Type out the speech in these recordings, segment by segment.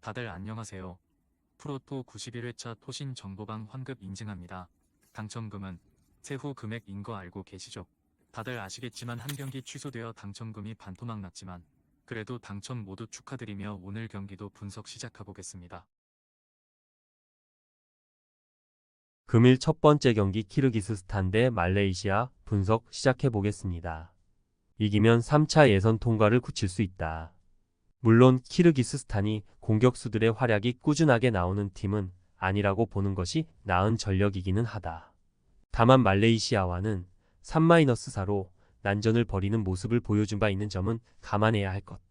다들 안녕하세요. 프로토 91회차 토신 정보방 환급 인증합니다. 당첨금은 세후 금액인 거 알고 계시죠? 다들 아시겠지만 한 경기 취소되어 당첨금이 반토막 났지만 그래도 당첨 모두 축하드리며 오늘 경기도 분석 시작해보겠습니다. 금일 첫 번째 경기 키르기스스탄 대 말레이시아 분석 시작해보겠습니다. 이기면 3차 예선 통과를 굳힐 수 있다. 물론 키르기스스탄이 공격수들의 활약이 꾸준하게 나오는 팀은 아니라고 보는 것이 나은 전력이기는 하다. 다만 말레이시아와는 3-4로 난전을 벌이는 모습을 보여준 바 있는 점은 감안해야 할 것.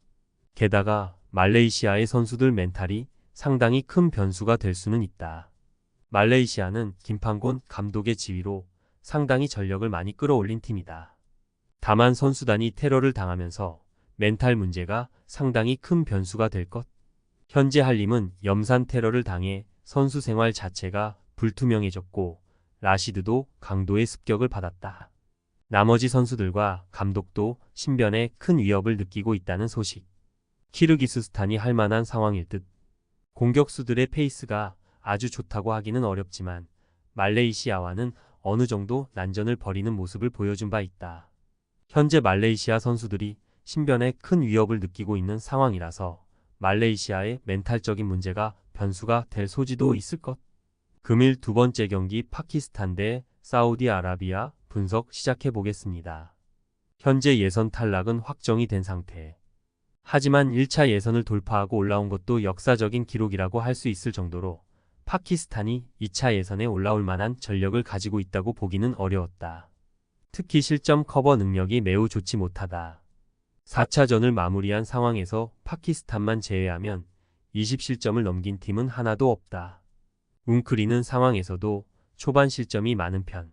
게다가 말레이시아의 선수들 멘탈이 상당히 큰 변수가 될 수는 있다. 말레이시아는 김판곤 감독의 지휘로 상당히 전력을 많이 끌어올린 팀이다. 다만 선수단이 테러를 당하면서 멘탈 문제가 상당히 큰 변수가 될 것. 현재 한림은 염산 테러를 당해 선수 생활 자체가 불투명해졌고 라시드도 강도의 습격을 받았다. 나머지 선수들과 감독도 신변에 큰 위협을 느끼고 있다는 소식. 키르기스스탄이 할 만한 상황일 듯. 공격수들의 페이스가 아주 좋다고 하기는 어렵지만 말레이시아와는 어느 정도 난전을 벌이는 모습을 보여준 바 있다. 현재 말레이시아 선수들이 신변에 큰 위협을 느끼고 있는 상황이라서 말레이시아의 멘탈적인 문제가 변수가 될 소지도 있을 것. 금일 두 번째 경기 파키스탄 대 사우디아라비아 분석 시작해보겠습니다. 현재 예선 탈락은 확정이 된 상태. 하지만 1차 예선을 돌파하고 올라온 것도 역사적인 기록이라고 할 수 있을 정도로 파키스탄이 2차 예선에 올라올 만한 전력을 가지고 있다고 보기는 어려웠다. 특히 실점 커버 능력이 매우 좋지 못하다. 4차전을 마무리한 상황에서 파키스탄만 제외하면 20실점을 넘긴 팀은 하나도 없다. 웅크리는 상황에서도 초반 실점이 많은 편.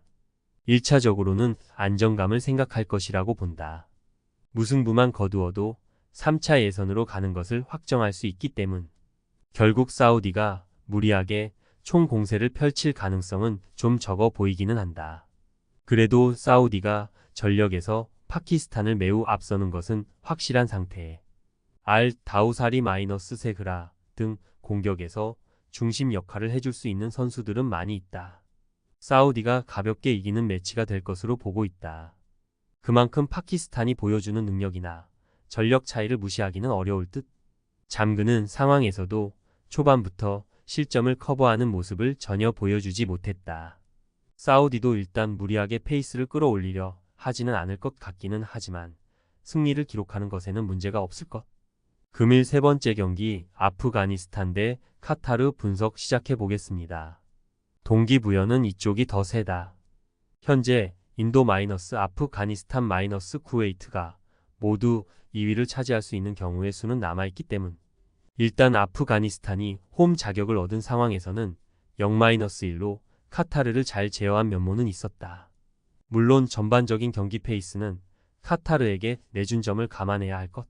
1차적으로는 안정감을 생각할 것이라고 본다. 무승부만 거두어도 3차 예선으로 가는 것을 확정할 수 있기 때문. 결국 사우디가 무리하게 총공세를 펼칠 가능성은 좀 적어 보이기는 한다. 그래도 사우디가 전력에서 파키스탄을 매우 앞서는 것은 확실한 상태에 다우사리 세그라 등 공격에서 중심 역할을 해줄 수 있는 선수들은 많이 있다. 사우디가 가볍게 이기는 매치가 될 것으로 보고 있다. 그만큼 파키스탄이 보여주는 능력이나 전력 차이를 무시하기는 어려울 듯. 잠그는 상황에서도 초반부터 실점을 커버하는 모습을 전혀 보여주지 못했다. 사우디도 일단 무리하게 페이스를 끌어올리려 하지는 않을 것 같기는 하지만 승리를 기록하는 것에는 문제가 없을 것. 금일 세 번째 경기 아프가니스탄 대 카타르 분석 시작해보겠습니다. 동기부여는 이쪽이 더 세다. 현재 인도 아프가니스탄 쿠웨이트가 모두 2위를 차지할 수 있는 경우의 수는 남아있기 때문. 일단 아프가니스탄이 홈 자격을 얻은 상황에서는 0-1로 카타르를 잘 제어한 면모는 있었다. 물론 전반적인 경기 페이스는 카타르에게 내준 점을 감안해야 할 것.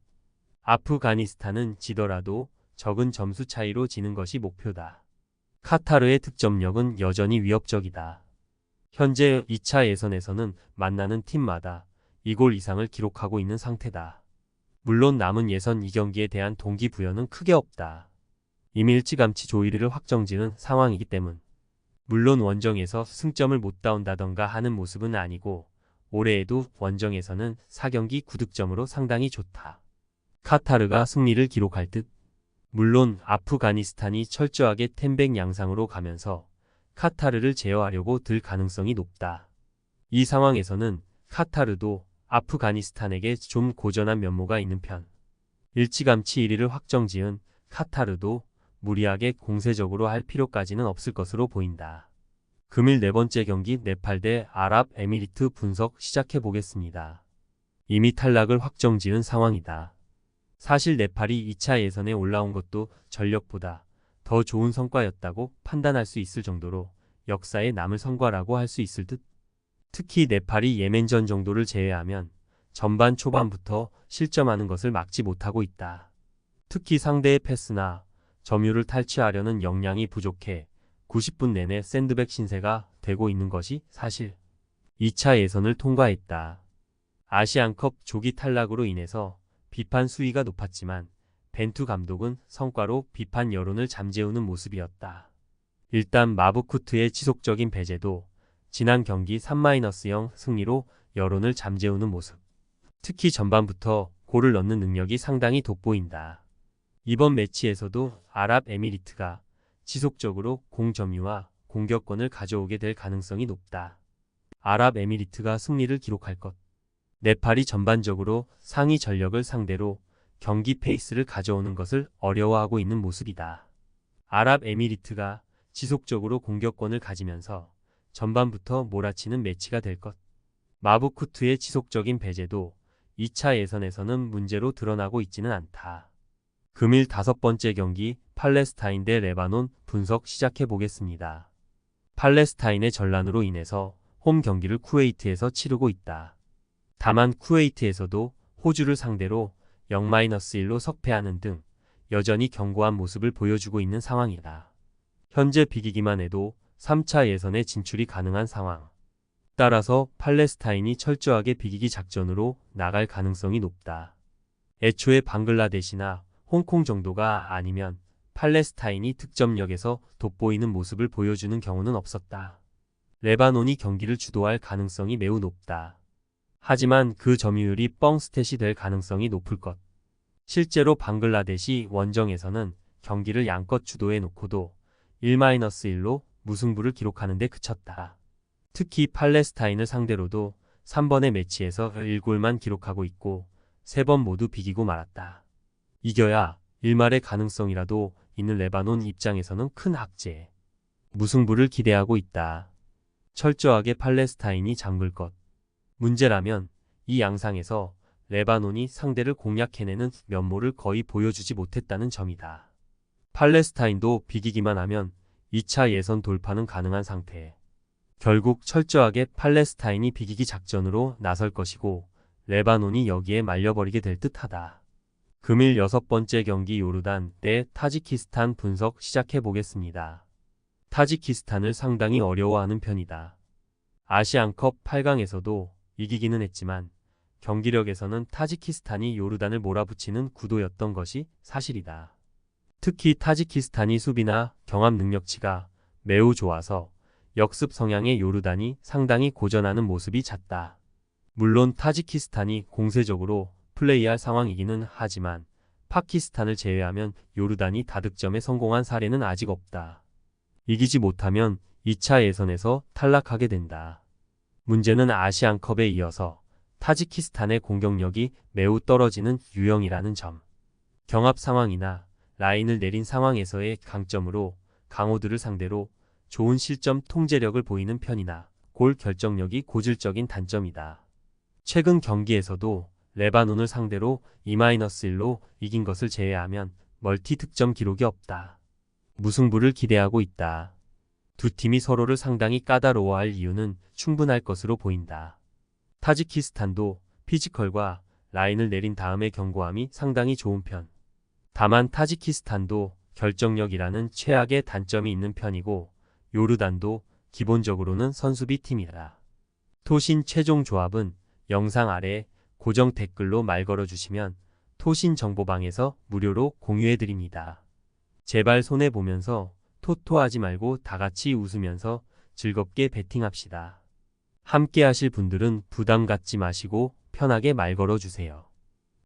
아프가니스탄은 지더라도 적은 점수 차이로 지는 것이 목표다. 카타르의 득점력은 여전히 위협적이다. 현재 2차 예선에서는 만나는 팀마다 2골 이상을 기록하고 있는 상태다. 물론 남은 예선 2경기에 대한 동기부여는 크게 없다. 이미 일찌감치 조이르를 확정지은 상황이기 때문. 물론 원정에서 승점을 못 따온다던가 하는 모습은 아니고 올해에도 원정에서는 4경기 9득점으로 상당히 좋다. 카타르가 승리를 기록할 듯. 물론 아프가니스탄이 철저하게 텐백 양상으로 가면서 카타르를 제어하려고 들 가능성이 높다. 이 상황에서는 카타르도 아프가니스탄에게 좀 고전한 면모가 있는 편. 일찌감치 1위를 확정지은 카타르도 무리하게 공세적으로 할 필요까지는 없을 것으로 보인다. 금일 네 번째 경기 네팔 대 아랍에미리트 분석 시작해보겠습니다. 이미 탈락을 확정지은 상황이다. 사실 네팔이 2차 예선에 올라온 것도 전력보다 더 좋은 성과였다고 판단할 수 있을 정도로 역사에 남을 성과라고 할 수 있을 듯. 특히 네팔이 예멘전 정도를 제외하면 전반 초반부터 실점하는 것을 막지 못하고 있다. 특히 상대의 패스나 점유를 탈취하려는 역량이 부족해 90분 내내 샌드백 신세가 되고 있는 것이 사실. 2차 예선을 통과했다. 아시안컵 조기 탈락으로 인해서 비판 수위가 높았지만 벤투 감독은 성과로 비판 여론을 잠재우는 모습이었다. 일단 마부쿠트의 지속적인 배제도 지난 경기 3-0 승리로 여론을 잠재우는 모습. 특히 전반부터 골을 넣는 능력이 상당히 돋보인다. 이번 매치에서도 아랍에미리트가 지속적으로 공 점유와 공격권을 가져오게 될 가능성이 높다. 아랍에미리트가 승리를 기록할 것. 네팔이 전반적으로 상위 전력을 상대로 경기 페이스를 가져오는 것을 어려워하고 있는 모습이다. 아랍에미리트가 지속적으로 공격권을 가지면서 전반부터 몰아치는 매치가 될 것. 마부쿠트의 지속적인 배제도 2차 예선에서는 문제로 드러나고 있지는 않다. 금일 5번째 경기 팔레스타인 대 레바논 분석 시작해 보겠습니다. 팔레스타인의 전란으로 인해서 홈 경기를 쿠웨이트에서 치르고 있다. 다만 쿠웨이트에서도 호주를 상대로 0-1로 석패하는 등 여전히 견고한 모습을 보여주고 있는 상황이다. 현재 비기기만 해도 3차 예선에 진출이 가능한 상황. 따라서 팔레스타인이 철저하게 비기기 작전으로 나갈 가능성이 높다. 애초에 방글라데시나 홍콩 정도가 아니면 팔레스타인이 득점력에서 돋보이는 모습을 보여주는 경우는 없었다. 레바논이 경기를 주도할 가능성이 매우 높다. 하지만 그 점유율이 뻥스탯이 될 가능성이 높을 것. 실제로 방글라데시 원정에서는 경기를 양껏 주도해 놓고도 1-1로 무승부를 기록하는 데 그쳤다. 특히 팔레스타인을 상대로도 3번의 매치에서 1골만 기록하고 있고 3번 모두 비기고 말았다. 이겨야 일말의 가능성이라도 있는 레바논 입장에서는 큰 학제. 무승부를 기대하고 있다. 철저하게 팔레스타인이 잠글 것. 문제라면 이 양상에서 레바논이 상대를 공략해내는 면모를 거의 보여주지 못했다는 점이다. 팔레스타인도 비기기만 하면 2차 예선 돌파는 가능한 상태. 결국 철저하게 팔레스타인이 비기기 작전으로 나설 것이고 레바논이 여기에 말려버리게 될 듯하다. 금일 6번째 경기 요르단 대 타지키스탄 분석 시작해 보겠습니다. 타지키스탄을 상당히 어려워하는 편이다. 아시안컵 8강에서도 이기기는 했지만 경기력에서는 타지키스탄이 요르단을 몰아붙이는 구도였던 것이 사실이다. 특히 타지키스탄이 수비나 경합 능력치가 매우 좋아서 역습 성향의 요르단이 상당히 고전하는 모습이 잦다. 물론 타지키스탄이 공세적으로 플레이할 상황이기는 하지만 파키스탄을 제외하면 요르단이 다득점에 성공한 사례는 아직 없다. 이기지 못하면 2차 예선에서 탈락하게 된다. 문제는 아시안컵에 이어서 타지키스탄의 공격력이 매우 떨어지는 유형이라는 점. 경합 상황이나 라인을 내린 상황에서의 강점으로 강호들을 상대로 좋은 실점 통제력을 보이는 편이나 골 결정력이 고질적인 단점이다. 최근 경기에서도 레바논을 상대로 2-1로 이긴 것을 제외하면 멀티 득점 기록이 없다. 무승부를 기대하고 있다. 두 팀이 서로를 상당히 까다로워할 이유는 충분할 것으로 보인다. 타지키스탄도 피지컬과 라인을 내린 다음의 견고함이 상당히 좋은 편. 다만 타지키스탄도 결정력이라는 최악의 단점이 있는 편이고 요르단도 기본적으로는 선수비 팀이다. 토신 최종 조합은 영상 아래 고정 댓글로 말 걸어주시면 토신 정보방에서 무료로 공유해드립니다. 제발 손해보면서 토토하지 말고 다같이 웃으면서 즐겁게 베팅합시다. 함께 하실 분들은 부담 갖지 마시고 편하게 말 걸어주세요.